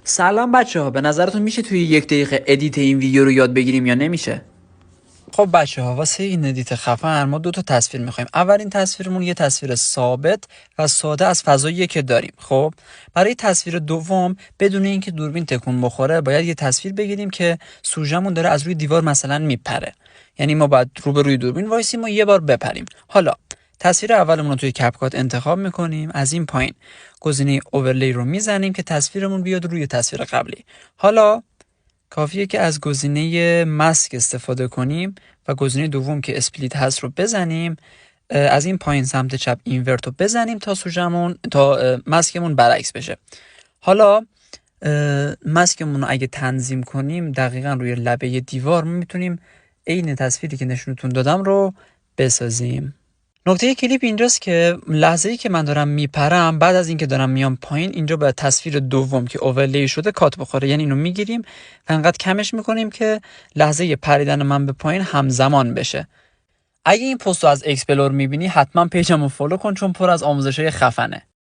سلام بچه ها، به نظرتون میشه توی 1 دقیقه ادیت این ویدیو رو یاد بگیریم یا نمیشه؟ خب بچه ها، واسه این ادیت خفن ما دو تا تصویر میخوایم. اولین تصویرمون یه تصویر ثابت و ساده از فضاییه که داریم. خب برای تصویر دوم بدون اینکه دوربین تکون بخوره باید یه تصویر بگیریم که سوژه‌مون داره از روی دیوار مثلا میپره. یعنی ما باید روبروی دوربین وایسیم و یه بار بپریم. حالا تصویر اولمون رو توی کپکات انتخاب میکنیم. از این پایین گزینه اوورلی رو میزنیم که تصویرمون بیاد روی تصویر قبلی. حالا کافیه که از گزینه ماسک استفاده کنیم و گزینه دوم که اسپلیت هست رو بزنیم. از این پایین سمت چپ اینورت رو بزنیم تا ماسکمون برعکس بشه. حالا ماسکمون رو اگه تنظیم کنیم دقیقا روی لبه دیوار ما میتونیم عین تصویری که نشونتون دادم رو بسازیم. نکته کلیپ اینجاست که لحظه‌ای که من دارم میپرم، بعد از اینکه دارم میام پایین، اینجا به تصویر دوم که اوورلی شده کات بخوره. یعنی اینو میگیریم و انقدر کمش میکنیم که لحظه پریدن من به پایین همزمان بشه. اگه این پست رو از اکسپلور میبینی حتما پیجمو فالو کن چون پر از آموزشای خفنه.